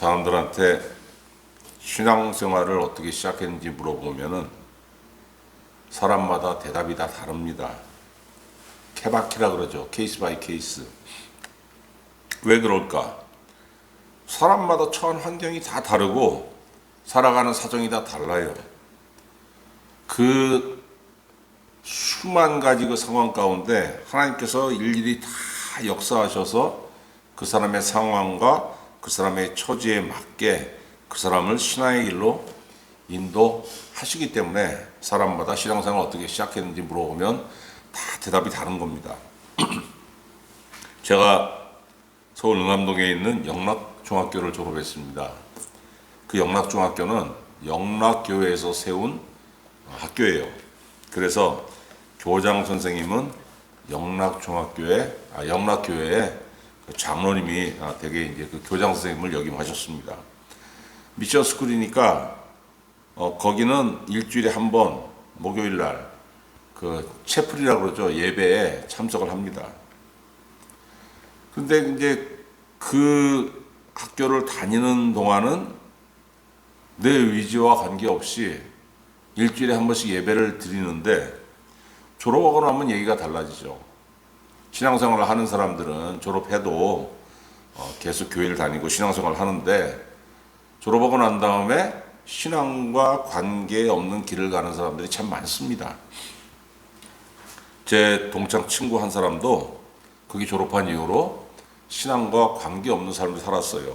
사람들한테 신앙생활을 어떻게 시작했는지 물어보면은 사람마다 대답이 다 다릅니다. 케바키라 그러죠. 케이스 바이 케이스. 왜 그럴까? 사람마다 처한 환경이 다 다르고 살아가는 사정이 다 달라요. 그 수만 가지 그 상황 가운데 하나님께서 일일이 다 역사하셔서 그 사람의 상황과 그 사람의 처지에 맞게 그 사람을 신앙의 길로 인도하시기 때문에 사람마다 신앙생활을 어떻게 시작했는지 물어보면 다 대답이 다른 겁니다. 제가 서울 응암동에 있는 영락중학교를 졸업했습니다. 그 영락중학교는 영락교회에서 세운 학교예요. 그래서 교장 선생님은 영락교회의 장로님이 되게 이제 그 교장 선생님을 역임하셨습니다. 미션 스쿨이니까 거기는 일주일에 한 번 목요일 날 그 채플이라고 그러죠. 예배에 참석을 합니다. 근데 이제 그 학교를 다니는 동안은 내 의지와 관계없이 일주일에 한 번씩 예배를 드리는데 졸업하고 나면 얘기가 달라지죠. 신앙생활을 하는 사람들은 졸업해도 계속 교회를 다니고 신앙생활을 하는데 졸업하고 난 다음에 신앙과 관계없는 길을 가는 사람들이 참 많습니다. 제 동창 친구 한 사람도 거기 졸업한 이후로 신앙과 관계없는 삶을 살았어요.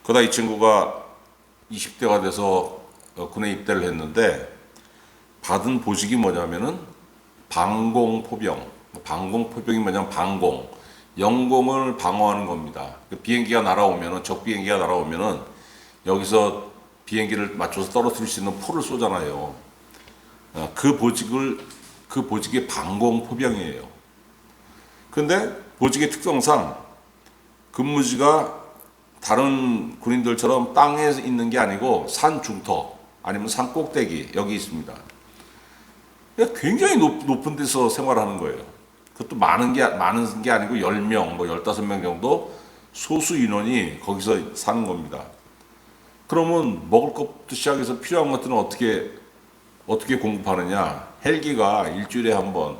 그러다 이 친구가 20대가 돼서 군에 입대를 했는데 받은 보직이 뭐냐면은 방공포병. 방공포병이 뭐냐면 방공. 영공을 방어하는 겁니다. 그 비행기가 날아오면은, 적 비행기가 날아오면은 여기서 비행기를 맞춰서 떨어뜨릴 수 있는 포를 쏘잖아요. 그 보직이 방공포병이에요. 근데 보직의 특성상 근무지가 다른 군인들처럼 땅에 있는 게 아니고 산 중턱 아니면 산 꼭대기 여기 있습니다. 굉장히 높은 데서 생활하는 거예요. 그것도 많은 게 아니고 10명, 15명 정도 소수 인원이 거기서 사는 겁니다. 그러면 먹을 것부터 시작해서 필요한 것들은 어떻게 공급하느냐? 헬기가 일주일에 한 번,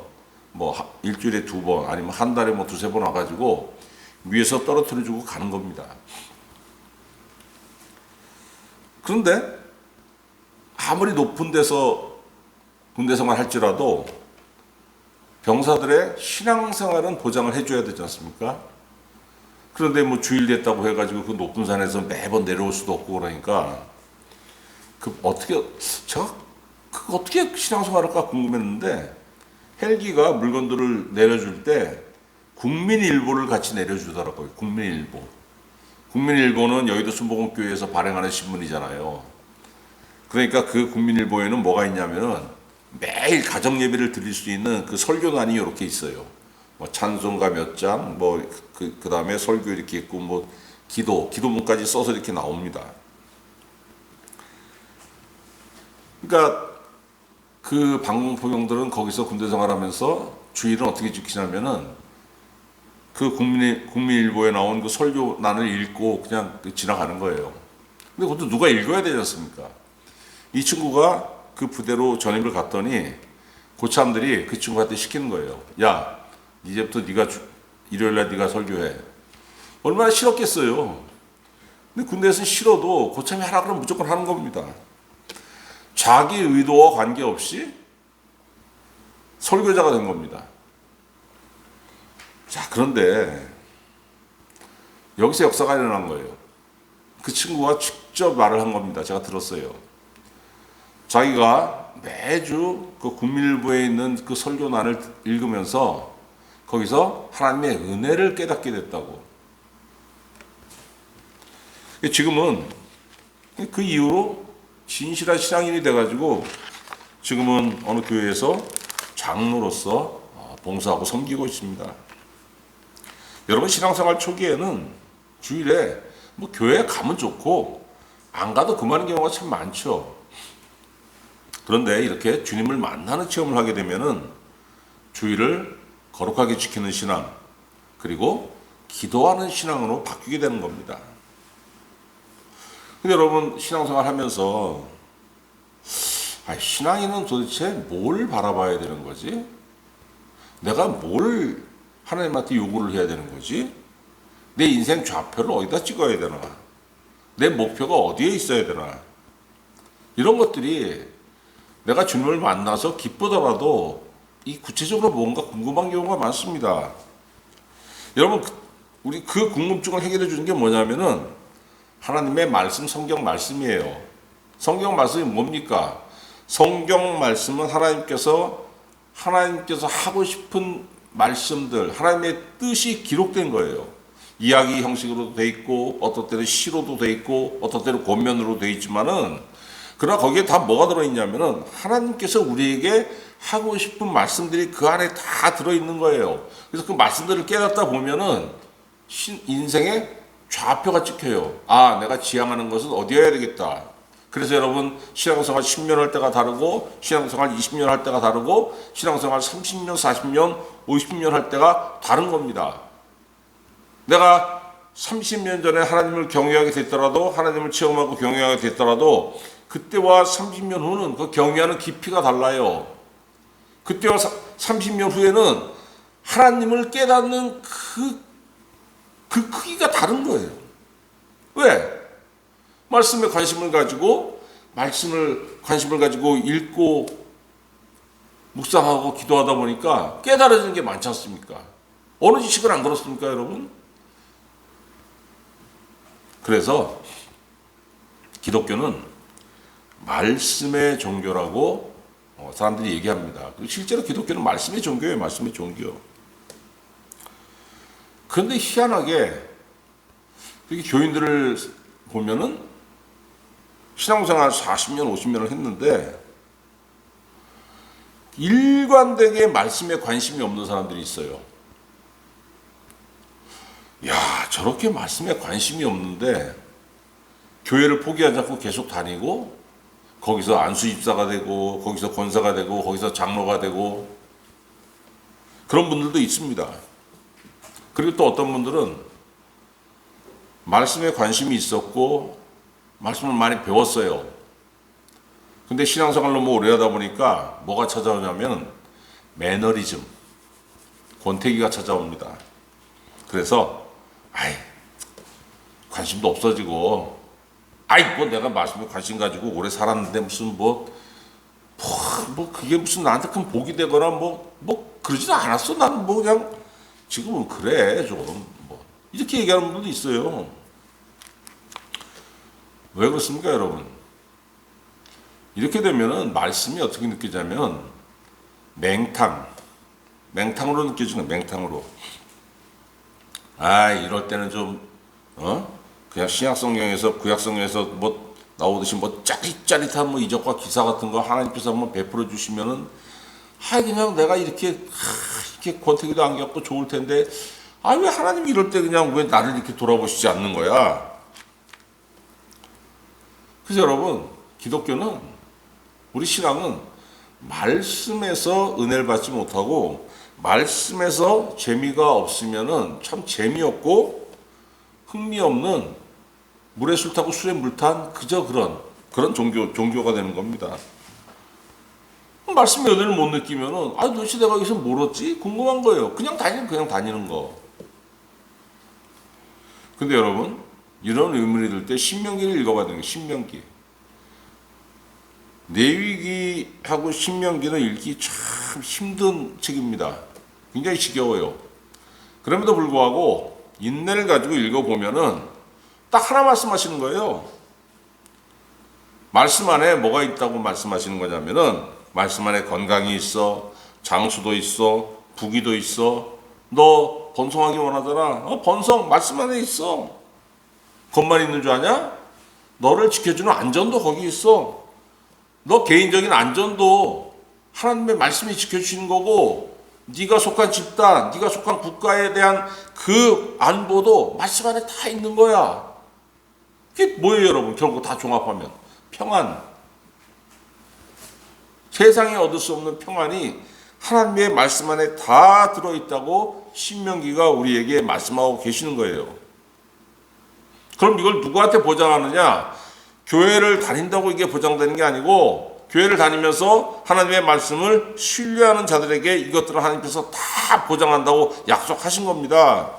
일주일에 두 번, 아니면 한 달에 두세 번 와가지고 위에서 떨어뜨려주고 가는 겁니다. 그런데 아무리 높은 데서 군대 생활 할지라도 병사들의 신앙생활은 보장을 해줘야 되지 않습니까? 그런데 주일 됐다고 해가지고 그 높은 산에서 매번 내려올 수도 없고 그러니까 제가 어떻게 신앙생활할까 궁금했는데 헬기가 물건들을 내려줄 때 국민일보를 같이 내려주더라고요. 국민일보. 국민일보는 여의도 순복음교회에서 발행하는 신문이잖아요. 그러니까 그 국민일보에는 뭐가 있냐면은 매일 가정 예배를 드릴 수 있는 그 설교단이 이렇게 있어요. 찬송가 몇 장, 그 다음에 설교 이렇게 있고, 기도문까지 써서 이렇게 나옵니다. 그러니까 그 방공포병들은 거기서 군대 생활하면서 주일은 어떻게 지키냐면은 그 국민일보에 나온 그 설교단을 읽고 그냥 지나가는 거예요. 근데 그것도 누가 읽어야 되지 않습니까? 이 친구가 그 부대로 전입을 갔더니 고참들이 그 친구한테 시키는 거예요. 야, 이제부터 일요일날 네가 설교해. 얼마나 싫었겠어요. 근데 군대에서는 싫어도 고참이 하라 그러면 무조건 하는 겁니다. 자기 의도와 관계없이 설교자가 된 겁니다. 자, 그런데 여기서 역사가 일어난 거예요. 그 친구가 직접 말을 한 겁니다. 제가 들었어요. 자기가 매주 그 국민일보에 있는 그 설교단을 읽으면서 거기서 하나님의 은혜를 깨닫게 됐다고. 지금은 그 이후로 진실한 신앙인이 돼가지고 지금은 어느 교회에서 장로로서 봉사하고 섬기고 있습니다. 여러분 신앙생활 초기에는 주일에 교회에 가면 좋고 안 가도 그만인 경우가 참 많죠. 그런데 이렇게 주님을 만나는 체험을 하게 되면은 주일을 거룩하게 지키는 신앙 그리고 기도하는 신앙으로 바뀌게 되는 겁니다. 근데 여러분 신앙생활 하면서 신앙인은 도대체 뭘 바라봐야 되는 거지? 내가 뭘 하나님한테 요구를 해야 되는 거지? 내 인생 좌표를 어디다 찍어야 되나? 내 목표가 어디에 있어야 되나? 이런 것들이 내가 주님을 만나서 기쁘더라도 이 구체적으로 뭔가 궁금한 경우가 많습니다. 여러분, 우리 그 궁금증을 해결해 주는 게 뭐냐면은 하나님의 말씀, 성경 말씀이에요. 성경 말씀이 뭡니까? 성경 말씀은 하나님께서 하고 싶은 말씀들, 하나님의 뜻이 기록된 거예요. 이야기 형식으로도 돼 있고, 어떤 때는 시로도 돼 있고, 어떤 때는 권면으로 돼 있지만은, 그러나 거기에 다 뭐가 들어있냐면은 하나님께서 우리에게 하고 싶은 말씀들이 그 안에 다 들어있는 거예요. 그래서 그 말씀들을 깨닫다 보면은 인생의 좌표가 찍혀요. 아, 내가 지향하는 것은 어디여야 되겠다. 그래서 여러분 신앙생활 10년 할 때가 다르고 신앙생활 20년 할 때가 다르고 신앙생활 30년, 40년, 50년 할 때가 다른 겁니다. 내가 30년 전에 하나님을 경외하게 됐더라도 하나님을 체험하고 경외하게 됐더라도 그때와 30년 후는 그 경외하는 깊이가 달라요. 그때와 30년 후에는 하나님을 깨닫는 그 크기가 다른 거예요. 왜? 말씀에 관심을 가지고 읽고 묵상하고 기도하다 보니까 깨달아지는 게 많지 않습니까? 어느 지식은 안 그렇습니까, 여러분? 그래서 기독교는 말씀의 종교라고 사람들이 얘기합니다. 실제로 기독교는 말씀의 종교예요, 말씀의 종교. 그런데 희한하게 이렇게 교인들을 보면은 신앙생활 40년, 50년을 했는데 일관되게 말씀에 관심이 없는 사람들이 있어요. 야, 저렇게 말씀에 관심이 없는데 교회를 포기하지 않고 계속 다니고 거기서 안수 집사가 되고 거기서 권사가 되고 거기서 장로가 되고 그런 분들도 있습니다. 그리고 또 어떤 분들은 말씀에 관심이 있었고 말씀을 많이 배웠어요. 근데 신앙생활 너무 오래 하다 보니까 뭐가 찾아오냐면 매너리즘, 권태기가 찾아옵니다. 그래서 관심도 없어지고 뭐 내가 말씀에 관심 가지고 오래 살았는데 무슨 그게 무슨 나한테 큰 복이 되거나 그러지도 않았어. 나는 그냥 지금은 그래 좀 이렇게 얘기하는 분들도 있어요. 왜 그렇습니까, 여러분? 이렇게 되면은 말씀이 어떻게 느껴지냐면 맹탕으로 느껴지는 거예요. 맹탕으로. 이럴 때는 좀 그냥 신약성경에서 구약성경에서 나오듯이 짜릿짜릿한 이적과 기사 같은 거 하나님께서 한번 베풀어 주시면은 그냥 내가 이렇게 권태기도 안 겪고 좋을 텐데 왜 하나님이 이럴 때 그냥 왜 나를 이렇게 돌아보시지 않는 거야? 그래서 여러분, 기독교는 우리 신앙은 말씀에서 은혜를 받지 못하고 말씀에서 재미가 없으면은 참 재미없고 흥미없는 물에 술 타고 술에 물 탄 그저 그런 종교가 되는 겁니다. 말씀의 은혜를 못 느끼면은 도대체 내가 여기서 뭘 얻지? 궁금한 거예요. 그냥 다니는 거. 근데 여러분, 이런 의문이 들 때 신명기를 읽어봐야 되는 거예요. 신명기. 레위기하고 신명기는 읽기 참 힘든 책입니다. 굉장히 지겨워요. 그럼에도 불구하고 인내를 가지고 읽어보면은 딱 하나 말씀하시는 거예요. 말씀 안에 뭐가 있다고 말씀하시는 거냐면은 말씀 안에 건강이 있어, 장수도 있어, 부귀도 있어. 너 번성하기 원하잖아. 번성 말씀 안에 있어. 것만 있는 줄 아냐? 너를 지켜주는 안전도 거기 있어. 너 개인적인 안전도 하나님의 말씀이 지켜주시는 거고 네가 속한 집단, 네가 속한 국가에 대한 그 안보도 말씀 안에 다 있는 거야. 그게 뭐예요, 여러분? 결국 다 종합하면 평안. 세상에 얻을 수 없는 평안이 하나님의 말씀 안에 다 들어있다고 신명기가 우리에게 말씀하고 계시는 거예요. 그럼 이걸 누구한테 보장하느냐? 교회를 다닌다고 이게 보장되는 게 아니고 교회를 다니면서 하나님의 말씀을 신뢰하는 자들에게 이것들을 하나님께서 다 보장한다고 약속하신 겁니다.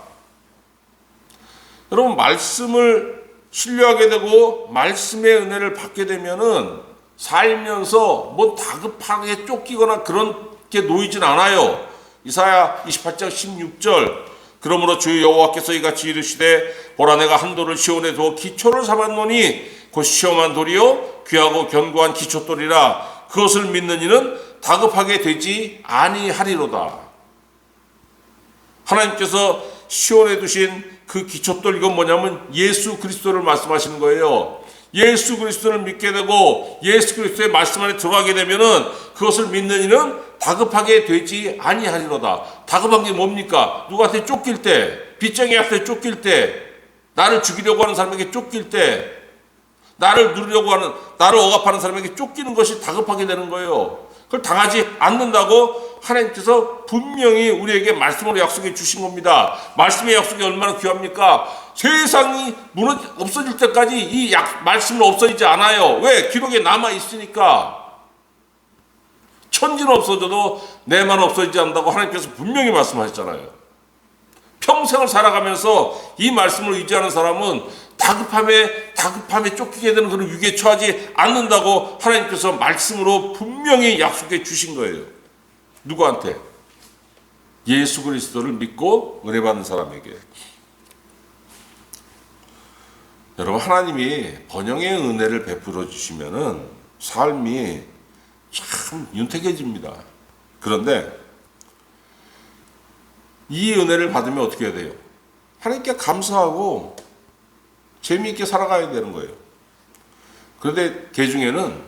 여러분, 말씀을 신뢰하게 되고 말씀의 은혜를 받게 되면은 살면서 뭐 다급하게 쫓기거나 그런 게 놓이진 않아요. 이사야 28장 16절, 그러므로 주 여호와께서 이같이 이르시되 보라 내가 한 돌을 시온에 두어 기초를 삼았노니 곧 시험한 돌이요 귀하고 견고한 기초돌이라 그것을 믿는 이는 다급하게 되지 아니하리로다. 하나님께서 시온에 두신 그 기초돌, 이건 뭐냐면 예수 그리스도를 말씀하시는 거예요. 예수 그리스도를 믿게 되고 예수 그리스도의 말씀 안에 들어가게 되면은 그것을 믿는 이는 다급하게 되지 아니하리로다. 다급한 게 뭡니까? 누구한테 쫓길 때, 빚쟁이한테 쫓길 때, 나를 죽이려고 하는 사람에게 쫓길 때, 나를 누리려고 하는, 나를 억압하는 사람에게 쫓기는 것이 다급하게 되는 거예요. 그걸 당하지 않는다고 하나님께서 분명히 우리에게 말씀으로 약속해 주신 겁니다. 말씀의 약속이 얼마나 귀합니까? 세상이 없어질 때까지 이 말씀은 없어지지 않아요. 왜? 기록에 남아 있으니까. 천지는 없어져도 내만 없어지지 않는다고 하나님께서 분명히 말씀하셨잖아요. 평생을 살아가면서 이 말씀을 의지하는 사람은 다급함에 쫓기게 되는 그런 위기에 처하지 않는다고 하나님께서 말씀으로 분명히 약속해 주신 거예요. 누구한테? 예수 그리스도를 믿고 은혜 받는 사람에게. 여러분, 하나님이 번영의 은혜를 베풀어 주시면은 삶이 참 윤택해집니다. 그런데 이 은혜를 받으면 어떻게 해야 돼요? 하나님께 감사하고 재미있게 살아가야 되는 거예요. 그런데 그 중에는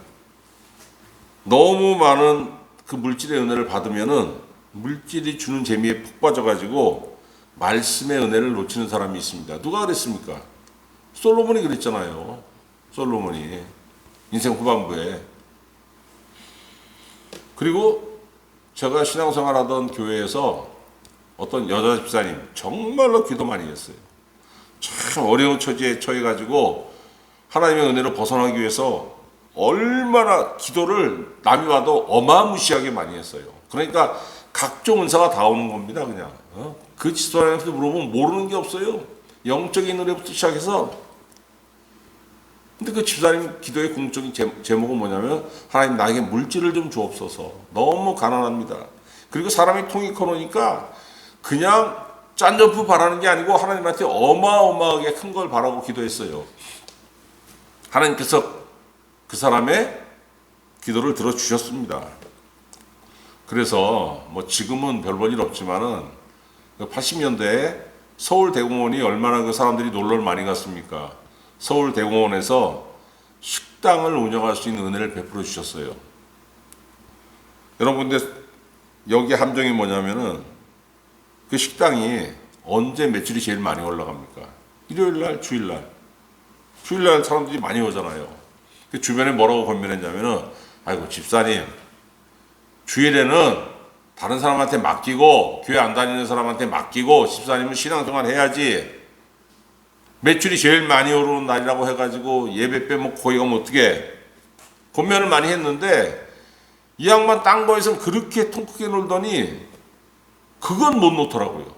너무 많은 그 물질의 은혜를 받으면은 물질이 주는 재미에 푹 빠져가지고 말씀의 은혜를 놓치는 사람이 있습니다. 누가 그랬습니까? 솔로몬이 그랬잖아요. 솔로몬이 인생 후반부에. 그리고 제가 신앙생활하던 교회에서 어떤 여자 집사님, 정말로 기도 많이 했어요. 참 어려운 처지에 처해가지고 하나님의 은혜로 벗어나기 위해서 얼마나 기도를 남이 와도 어마무시하게 많이 했어요. 그러니까 각종 은사가 다 오는 겁니다. 그냥 그 집사님한테 물어보면 모르는 게 없어요. 영적인 은혜부터 시작해서. 근데 그 집사님 기도의 공적인 제목은 뭐냐면, 하나님 나에게 물질을 좀 주옵소서. 너무 가난합니다. 그리고 사람이 통이 커놓으니까 그냥 짠점프 바라는 게 아니고 하나님한테 어마어마하게 큰 걸 바라고 기도했어요. 하나님께서 그 사람의 기도를 들어주셨습니다. 그래서 뭐 지금은 별 볼 일 없지만은 80년대에 서울대공원이 얼마나 그 사람들이 놀러를 많이 갔습니까? 서울대공원에서 식당을 운영할 수 있는 은혜를 베풀어 주셨어요. 여러분, 근데 여기 함정이 뭐냐면은 그 식당이 언제 매출이 제일 많이 올라갑니까? 일요일날, 주일날. 주일날 사람들이 많이 오잖아요. 그 주변에 뭐라고 권면했냐면은, 아이고 집사님, 주일에는 다른 사람한테 맡기고 교회 안 다니는 사람한테 맡기고 집사님은 신앙생활 해야지. 매출이 제일 많이 오르는 날이라고 해가지고 예배 빼먹고 거기 가면 어떻게? 권면을 많이 했는데 이 양반 딴 거에서는 그렇게 통 크게 놀더니 그건 못 놓더라고요.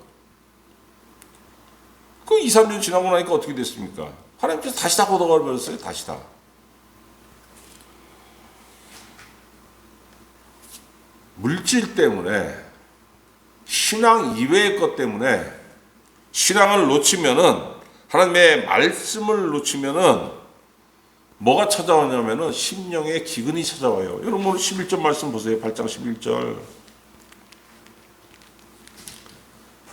그 2, 3년 지나고 나니까 어떻게 됐습니까? 하나님께서 다시 다 걷어가 버렸어요. 다시 다. 물질 때문에, 신앙 이외의 것 때문에 신앙을 놓치면은, 하나님의 말씀을 놓치면은 뭐가 찾아오냐면은 심령의 기근이 찾아와요. 여러분 오늘 11절 말씀 보세요. 8장 11절.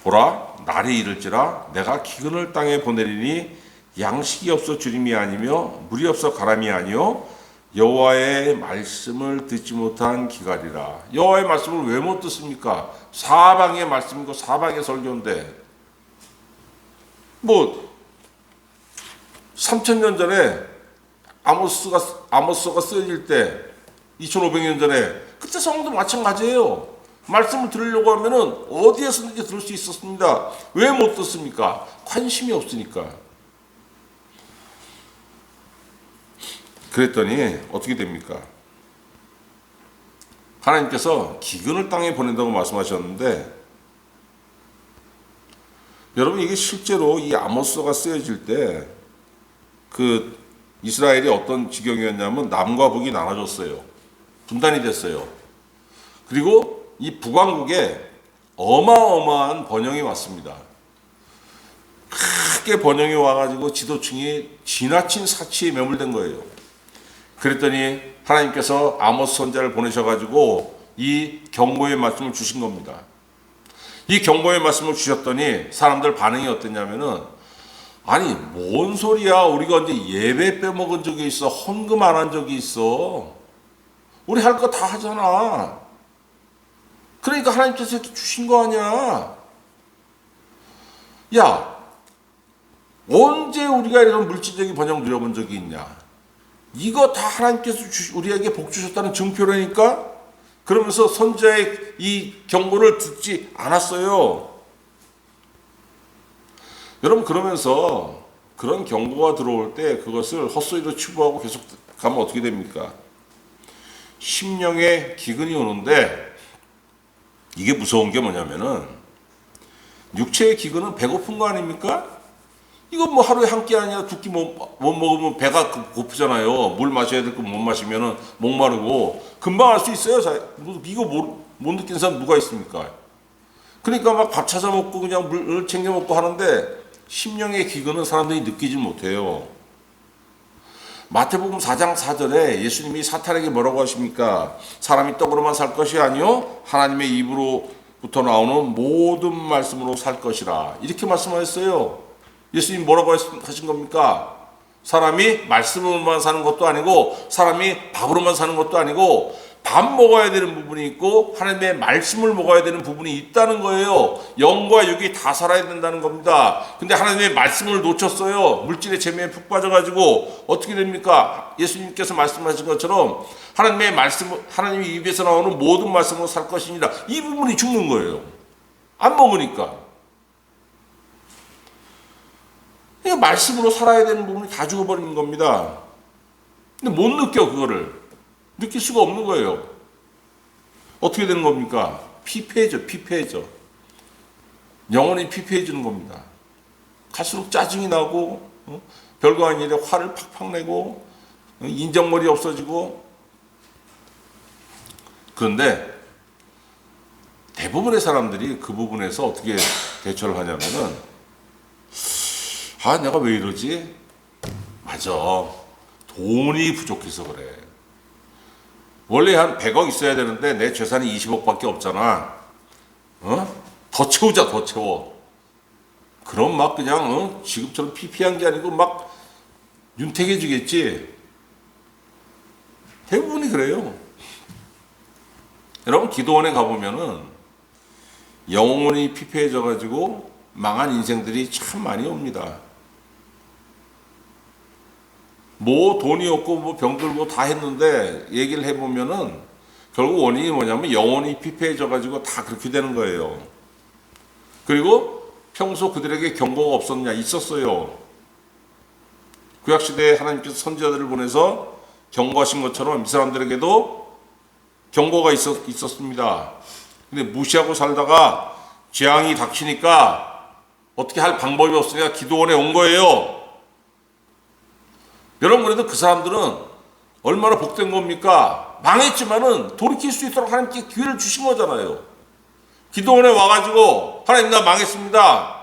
보라, 날이 이를지라 내가 기근을 땅에 보내리니 양식이 없어 주림이 아니며 물이 없어 가람이 아니요 여호와의 말씀을 듣지 못한 기갈이라. 여호와의 말씀을 왜 못 듣습니까? 사방의 말씀이고 사방의 설교인데, 뭐 3000년 전에 아모스가 쓰여질 때 2500년 전에 그때 성도 마찬가지예요. 말씀을 들으려고 하면은 어디에서든지 들을 수 있었습니다. 왜 못 듣습니까? 관심이 없으니까. 그랬더니 어떻게 됩니까? 하나님께서 기근을 땅에 보낸다고 말씀하셨는데, 여러분 이게 실제로 이 아모스가 쓰여질 때 그 이스라엘이 어떤 지경이었냐면 남과 북이 나눠졌어요. 분단이 됐어요. 그리고 이 북왕국에 어마어마한 번영이 왔습니다. 크게 번영이 와가지고 지도층이 지나친 사치에 매몰된 거예요. 그랬더니 하나님께서 아모스 선지자를 보내셔가지고 이 경고의 말씀을 주신 겁니다. 이 경고의 말씀을 주셨더니 사람들 반응이 어땠냐면은, 아니 뭔 소리야, 우리가 언제 예배 빼먹은 적이 있어, 헌금 안 한 적이 있어, 우리 할 거 다 하잖아, 그러니까 하나님께서 이렇게 주신 거 아니야. 야, 언제 우리가 이런 물질적인 번영 누려본 적이 있냐, 이거 다 하나님께서 우리에게 복 주셨다는 증표라니까. 그러면서 선지자의 이 경고를 듣지 않았어요. 여러분, 그러면서 그런 경고가 들어올 때 그것을 헛소리로 치부하고 계속 가면 어떻게 됩니까? 심령의 기근이 오는데, 이게 무서운 게 뭐냐면은 육체의 기근은 배고픈 거 아닙니까? 이거 뭐 하루에 한 끼 아니라 두 끼 못 먹으면 배가 고프잖아요. 물 마셔야 될 거 못 마시면은 목마르고 금방 알 수 있어요. 이거 못 느끼는 사람 누가 있습니까? 그러니까 막 밥 찾아 먹고 그냥 물을 챙겨 먹고 하는데 심령의 기근은 사람들이 느끼지 못해요. 마태복음 4장 4절에 예수님이 사탄에게 뭐라고 하십니까? 사람이 떡으로만 살 것이 아니요 하나님의 입으로부터 나오는 모든 말씀으로 살 것이라, 이렇게 말씀하셨어요. 예수님 뭐라고 하신 겁니까? 사람이 말씀으로만 사는 것도 아니고, 사람이 밥으로만 사는 것도 아니고, 밥 먹어야 되는 부분이 있고 하나님의 말씀을 먹어야 되는 부분이 있다는 거예요. 영과 육이 다 살아야 된다는 겁니다. 근데 하나님의 말씀을 놓쳤어요. 물질의 재미에 푹 빠져가지고 어떻게 됩니까? 예수님께서 말씀하신 것처럼 하나님의 말씀, 하나님의 입에서 나오는 모든 말씀으로 살 것이니라, 이 부분이 죽는 거예요. 안 먹으니까. 그러니까 말씀으로 살아야 되는 부분이 다 죽어버리는 겁니다. 근데 못 느껴, 그거를. 느낄 수가 없는 거예요. 어떻게 되는 겁니까? 피폐해져. 영혼이 피폐해지는 겁니다. 갈수록 짜증이 나고, 별거 아닌 일에 화를 팍팍 내고, 인정머리 없어지고. 그런데 대부분의 사람들이 그 부분에서 어떻게 대처를 하냐면은, 아, 내가 왜 이러지? 맞아, 돈이 부족해서 그래. 원래 한 100억 있어야 되는데 내 재산이 20억밖에 없잖아. 더 채우자, 더 채워. 그럼 막 그냥 지금처럼 피피한 게 아니고 막 윤택해지겠지. 대부분이 그래요. 여러분, 기도원에 가보면은 영혼이 피폐해져가지고 망한 인생들이 참 많이 옵니다. 뭐 돈이 없고 뭐 병들고 다 했는데 얘기를 해보면은 결국 원인이 뭐냐면 영혼이 피폐해져가지고 다 그렇게 되는 거예요. 그리고 평소 그들에게 경고가 없었냐? 있었어요. 구약시대에 하나님께서 선지자들을 보내서 경고하신 것처럼 이 사람들에게도 경고가 있었습니다. 근데 무시하고 살다가 재앙이 닥치니까 어떻게 할 방법이 없으니까 기도원에 온 거예요. 여러분, 그래도 그 사람들은 얼마나 복된 겁니까? 망했지만은 돌이킬 수 있도록 하나님께 기회를 주신 거잖아요. 기도원에 와가지고 하나님, 나 망했습니다.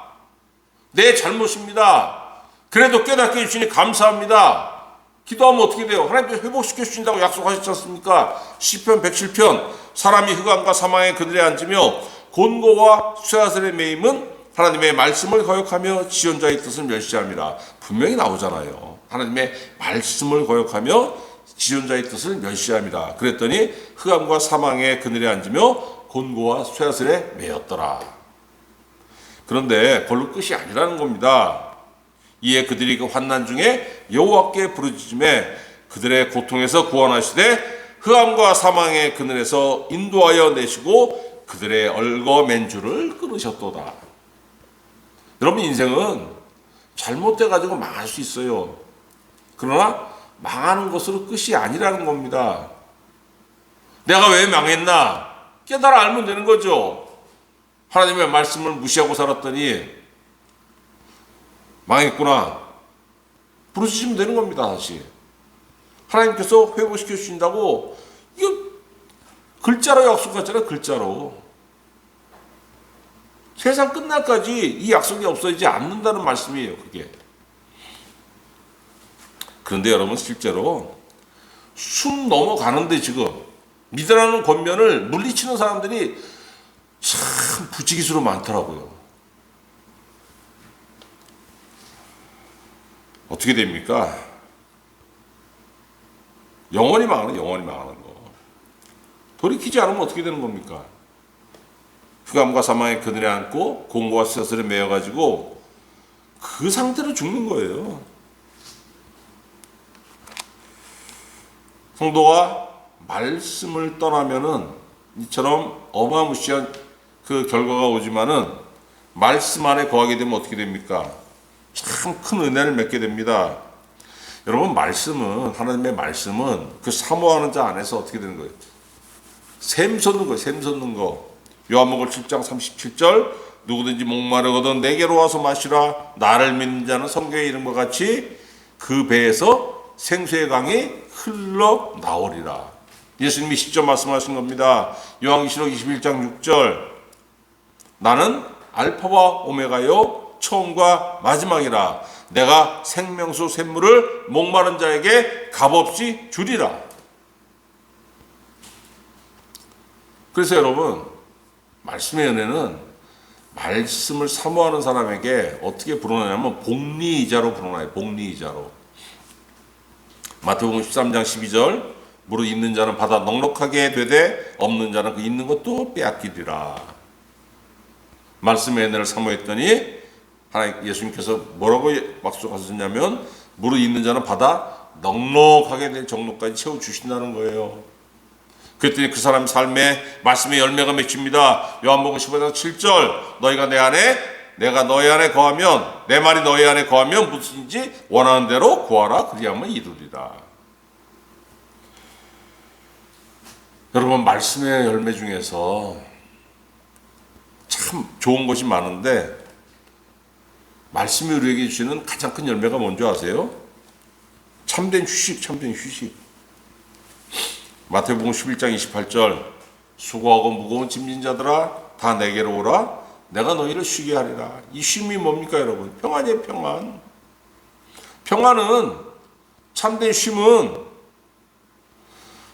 내 잘못입니다. 그래도 깨닫게 해주시니 감사합니다. 기도하면 어떻게 돼요? 하나님께서 회복시켜 주신다고 약속하셨지 않습니까? 시편 107편, 사람이 흑암과 사망의 그늘에 앉으며 곤고와 쇠사슬에 매임은 하나님의 말씀을 거역하며 지존자의 뜻을 멸시함이라. 분명히 나오잖아요. 하나님의 말씀을 거역하며 지존자의 뜻을 멸시함이라. 그랬더니 흑암과 사망의 그늘에 앉으며 곤고와 쇠사슬에 매였더라. 그런데 그걸로 끝이 아니라는 겁니다. 이에 그들이 그 환난 중에 여호와께 부르짖음에 그들의 고통에서 구원하시되 흑암과 사망의 그늘에서 인도하여 내시고 그들의 얽어맨 줄을 끊으셨도다. 여러분, 인생은 잘못돼가지고 망할 수 있어요. 그러나 망하는 것으로 끝이 아니라는 겁니다. 내가 왜 망했나? 깨달아 알면 되는 거죠. 하나님의 말씀을 무시하고 살았더니 망했구나. 부르시면 되는 겁니다. 다시 하나님께서 회복시켜 주신다고, 이거 글자로 약속하잖아요. 글자로. 세상 끝날까지 이 약속이 없어지지 않는다는 말씀이에요. 그게. 그런데 여러분, 실제로 숨 넘어가는데 지금 믿으라는 권면을 물리치는 사람들이 참 부지기수로 많더라고요. 어떻게 됩니까? 영원히 망하는 거. 돌이키지 않으면 어떻게 되는 겁니까? 흑암과 사망의 그늘에 앉고 공고와 쇠사슬에 매여가지고 그 상태로 죽는 거예요. 성도가 말씀을 떠나면은 이처럼 어마무시한 그 결과가 오지만은 말씀 안에 거하게 되면 어떻게 됩니까? 참 큰 은혜를 맺게 됩니다. 여러분, 하나님의 말씀은 그 사모하는 자 안에서 어떻게 되는 거예요? 샘 솟는 거예요. 샘 솟는 거. 요한복음 7장 37절, 누구든지 목마르거든 내게로 와서 마시라. 나를 믿는 자는 성경에 이른 것 같이 그 배에서 생수의 강이 흘러나오리라. 예수님이 직접 말씀하신 겁니다. 요한계시록 21장 6절, 나는 알파와 오메가요 처음과 마지막이라. 내가 생명수 샘물을 목마른 자에게 값없이 주리라. 그래서 여러분, 말씀의 은혜는 말씀을 사모하는 사람에게 어떻게 불어나냐면 복리이자로 불어나요. 복리이자로. 마태복음 13장 12절, 무릇 있는 자는 받아 넉넉하게 되되 없는 자는 그 있는 것도 빼앗기리라. 말씀의 은혜를 사모했더니 하나님, 예수님께서 뭐라고 약속하셨냐면 무릇 있는 자는 받아 넉넉하게 된 정도까지 채워주신다는 거예요. 그랬더니 그 사람 삶에 말씀의 열매가 맺힙니다. 요한복음 15장 7절, 너희가 내 안에, 내가 너희 안에 거하면, 내 말이 너희 안에 거하면 무엇인지 원하는 대로 구하라. 그리하면 이루리라. 여러분, 말씀의 열매 중에서 참 좋은 것이 많은데 말씀이 우리에게 주시는 가장 큰 열매가 뭔지 아세요? 참된 휴식, 참된 휴식. 마태복음 11장 28절, 수고하고 무거운 짐진 자들아 다 내게로 오라. 내가 너희를 쉬게 하리라. 이 쉼이 뭡니까 여러분? 평안이에요. 평안. 평안은, 참된 쉼은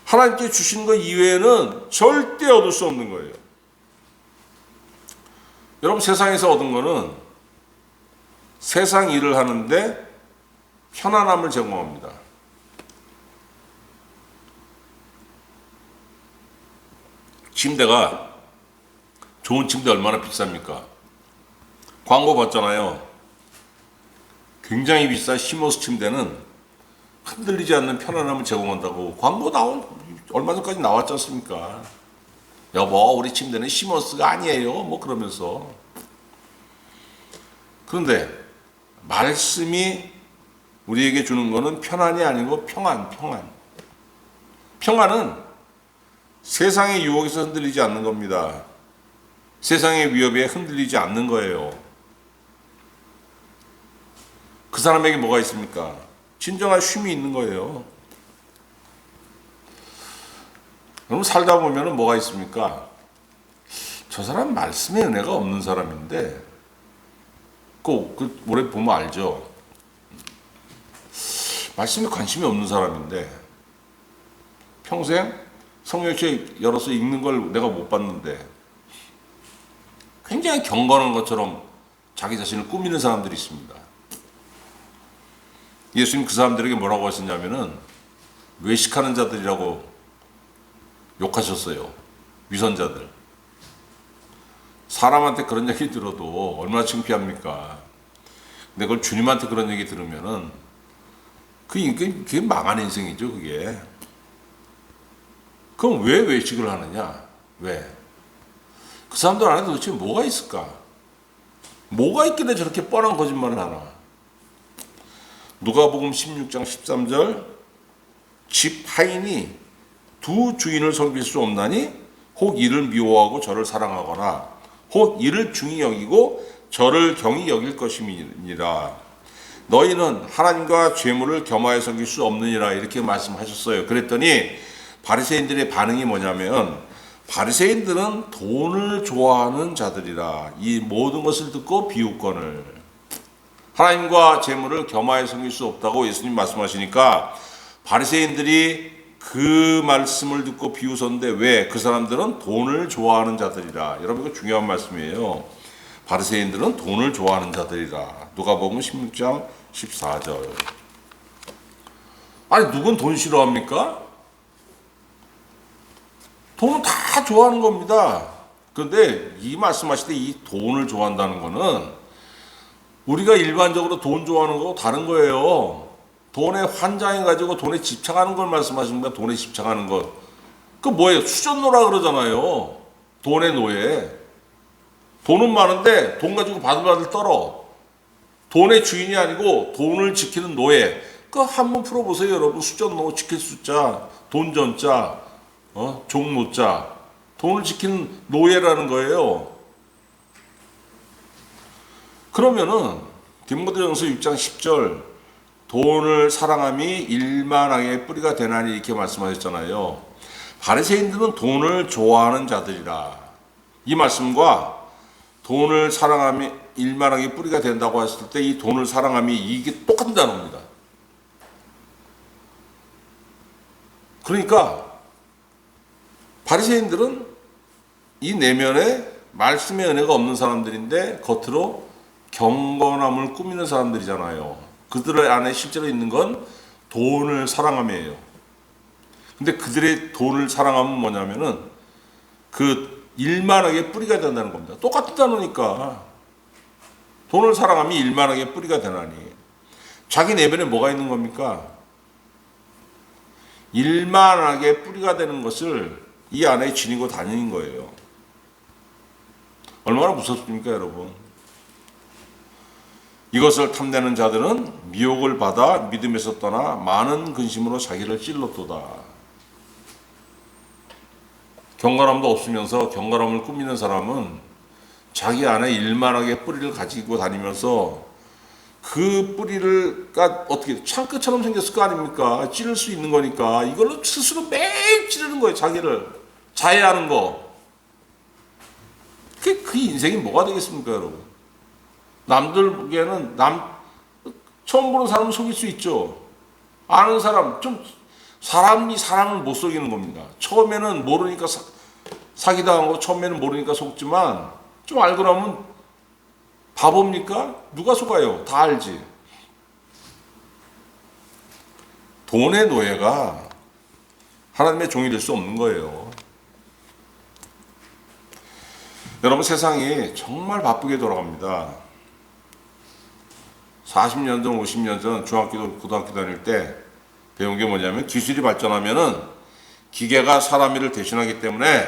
하나님께 주신 것 이외에는 절대 얻을 수 없는 거예요. 여러분, 세상에서 얻은 거는 세상 일을 하는데 편안함을 제공합니다. 침대가, 좋은 침대 얼마나 비쌉니까? 광고 봤잖아요. 굉장히 비싼 시모스 침대는 흔들리지 않는 편안함을 제공한다고 광고 얼마 전까지 나왔지 않습니까? 여보, 우리 침대는 시모스가 아니에요. 뭐 그러면서. 그런데 말씀이 우리에게 주는 거는 편안이 아니고 평안. 평안은 세상의 유혹에서 흔들리지 않는 겁니다. 세상의 위협에 흔들리지 않는 거예요. 그 사람에게 뭐가 있습니까? 진정한 쉼이 있는 거예요. 그럼 살다 보면 뭐가 있습니까? 저 사람 말씀의 은혜가 없는 사람인데, 그 오래 보면 알죠. 말씀에 관심이 없는 사람인데 평생 성경책 열어서 읽는 걸 내가 못 봤는데 굉장히 경건한 것처럼 자기 자신을 꾸미는 사람들이 있습니다. 예수님 그 사람들에게 뭐라고 하셨냐면은 외식하는 자들이라고 욕하셨어요. 위선자들. 사람한테 그런 얘기 들어도 얼마나 창피합니까? 근데 그걸 주님한테 그런 얘기 들으면은 그게 망한 인생이죠, 그게. 그럼 왜 외식을 하느냐? 왜? 그 사람들 안에 도대체 뭐가 있을까? 뭐가 있길래 저렇게 뻔한 거짓말을 하나? 누가복음 16장 13절, 집 하인이 두 주인을 섬길 수 없나니 혹 이를 미워하고 저를 사랑하거나 혹 이를 중히 여기고 저를 경히 여길 것임이니라. 너희는 하나님과 죄물을 겸하여 섬길 수 없느니라 이렇게 말씀하셨어요. 그랬더니 바리새인들의 반응이 뭐냐면 바리새인들은 돈을 좋아하는 자들이라. 이 모든 것을 듣고 비웃거늘. 하나님과 재물을 겸하여 섬길 수 없다고 예수님 말씀하시니까 바리새인들이 그 말씀을 듣고 비웃었는데 왜? 그 사람들은 돈을 좋아하는 자들이라. 여러분 이거 중요한 말씀이에요. 바리새인들은 돈을 좋아하는 자들이라. 누가복음 16장 14절. 아니 누군 돈 싫어합니까? 돈은 다 좋아하는 겁니다. 그런데 이 말씀하실 때 이 돈을 좋아한다는 거는 우리가 일반적으로 돈 좋아하는 거하고 다른 거예요. 돈에 환장해가지고 돈에 집착하는 걸 말씀하시는 거야. 돈에 집착하는 것. 그 뭐예요? 수전노라 그러잖아요. 돈의 노예. 돈은 많은데 돈 가지고 바들바들 떨어. 돈의 주인이 아니고 돈을 지키는 노예. 그 한번 풀어보세요, 여러분. 수전노 지킬 숫자, 돈전자, 종노자. 돈을 지키는 노예라는 거예요. 그러면은 디모데전서 6장 10절 돈을 사랑함이 일만하게 뿌리가 되나니 이렇게 말씀하셨잖아요. 바리새인들은 돈을 좋아하는 자들이라. 이 말씀과 돈을 사랑함이 일만하게 뿌리가 된다고 했을 때 이 돈을 사랑함이 이게 똑같은 단어입니다. 그러니까 바리새인들은 이 내면에 말씀의 은혜가 없는 사람들인데 겉으로 경건함을 꾸미는 사람들이잖아요. 그들 안에 실제로 있는 건 돈을 사랑함이에요. 근데 그들의 돈을 사랑함은 뭐냐면은 그 일만하게 뿌리가 된다는 겁니다. 똑같은 단어니까. 돈을 사랑함이 일만하게 뿌리가 되나니. 자기 내면에 뭐가 있는 겁니까? 일만하게 뿌리가 되는 것을 이 안에 지니고 다니는 거예요. 얼마나 무섭습니까, 여러분? 이것을 탐내는 자들은 미혹을 받아 믿음에서 떠나 많은 근심으로 자기를 찔렀도다. 경건함도 없으면서 경건함을 꾸미는 사람은 자기 안에 일만하게 뿌리를 가지고 다니면서 그 뿌리가 어떻게 창끝처럼 생겼을 거 아닙니까? 찌를 수 있는 거니까 이걸로 스스로 매일 찌르는 거예요. 자기를 자해하는 거. 그 인생이 뭐가 되겠습니까, 여러분? 남들 보기에는 처음 보는 사람은 속일 수 있죠. 아는 사람, 사람이 사람을 못 속이는 겁니다. 처음에는 모르니까 사기당하고 처음에는 모르니까 속지만 좀 알고 나면 바보입니까? 누가 속아요? 다 알지. 돈의 노예가 하나님의 종이 될 수 없는 거예요. 여러분 세상이 정말 바쁘게 돌아갑니다. 40년 전, 50년 전 중학교, 고등학교 다닐 때 배운 게 뭐냐면 기술이 발전하면은 기계가 사람 일을 대신하기 때문에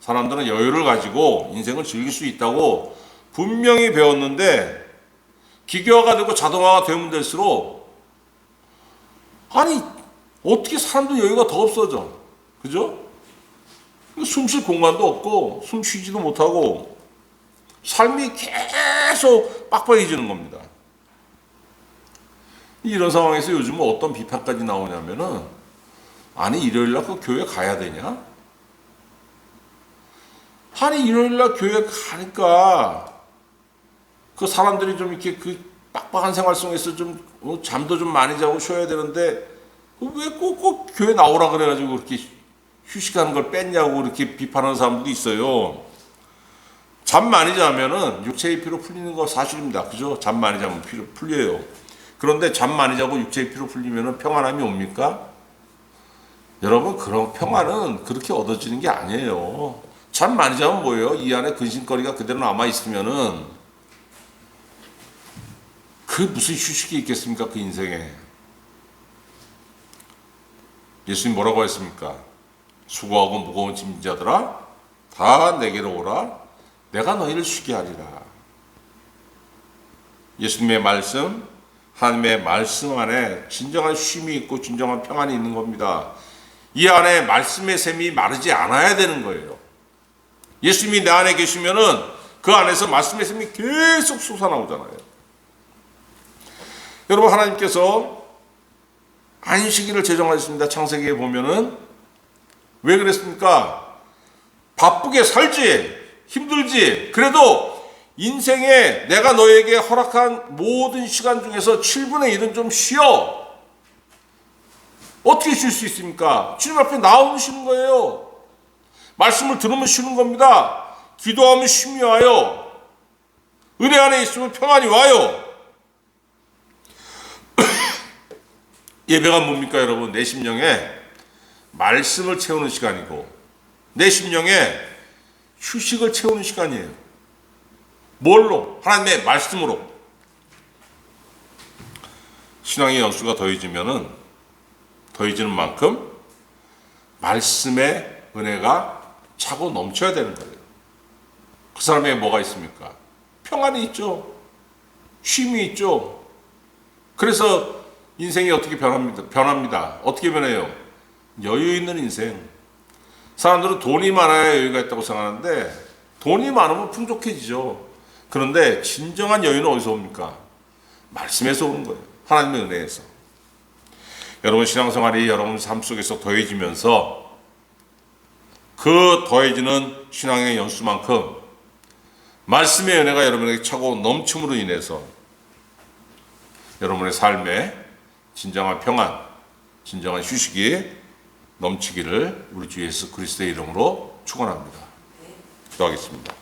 사람들은 여유를 가지고 인생을 즐길 수 있다고 분명히 배웠는데 기계화가 되고 자동화가 되면 될수록 아니 어떻게 사람들 여유가 더 없어져. 그죠? 숨 쉴 공간도 없고 숨 쉬지도 못하고 삶이 계속 빡빡해지는 겁니다. 이런 상황에서 요즘은 어떤 비판까지 나오냐면은 아니 일요일날 그 교회 가야 되냐? 아니 일요일날 교회 가니까 그 사람들이 좀 이렇게 그 빡빡한 생활 속에서 좀 잠도 좀 많이 자고 쉬어야 되는데 왜 꼭 교회 나오라 그래가지고 그렇게 휴식하는 걸 뺐냐고 이렇게 비판하는 사람들도 있어요. 잠 많이 자면은 육체의 피로 풀리는 거 사실입니다. 그죠? 잠 많이 자면 피로 풀려요. 그런데 잠 많이 자고 육체의 피로 풀리면은 평안함이 옵니까? 여러분 그런 평안은 그렇게 얻어지는 게 아니에요. 잠 많이 자면 뭐예요? 이 안에 근심거리가 그대로 남아 있으면은 그 무슨 휴식이 있겠습니까? 그 인생에. 예수님 뭐라고 했습니까? 수고하고 무거운 짐진 자들아 다 내게로 오라 내가 너희를 쉬게 하리라. 예수님의 말씀 하나님의 말씀 안에 진정한 쉼이 있고 진정한 평안이 있는 겁니다. 이 안에 말씀의 샘이 마르지 않아야 되는 거예요. 예수님이 내 안에 계시면은 그 안에서 말씀의 샘이 계속 솟아나오잖아요. 여러분, 하나님께서 안식일을 제정하셨습니다. 창세기에 보면은 왜 그랬습니까? 바쁘게 살지, 힘들지, 그래도 인생에 내가 너에게 허락한 모든 시간 중에서 7분의 1은 좀 쉬어. 어떻게 쉴 수 있습니까? 주님 앞에 나오면 쉬는 거예요. 말씀을 들으면 쉬는 겁니다. 기도하면 쉼이 와요. 은혜 안에 있으면 평안이 와요. 예배가 뭡니까, 여러분? 내 심령에 말씀을 채우는 시간이고 내 심령에 휴식을 채우는 시간이에요. 뭘로? 하나님의 말씀으로. 신앙의 연수가 더해지는 만큼 말씀의 은혜가 차고 넘쳐야 되는 거예요. 그 사람에게 뭐가 있습니까? 평안이 있죠. 쉼이 있죠. 그래서 인생이 어떻게 변합니다. 어떻게 변해요? 여유 있는 인생. 사람들은 돈이 많아야 여유가 있다고 생각하는데 돈이 많으면 풍족해지죠. 그런데 진정한 여유는 어디서 옵니까? 말씀에서 오는 거예요. 하나님의 은혜에서. 여러분, 신앙생활이 여러분 삶 속에서 더해지면서 그 더해지는 신앙의 연수만큼 말씀의 은혜가 여러분에게 차고 넘침으로 인해서 여러분의 삶에 진정한 평안, 진정한 휴식이 넘치기를 우리 주 예수 그리스도의 이름으로 축원합니다. 기도하겠습니다.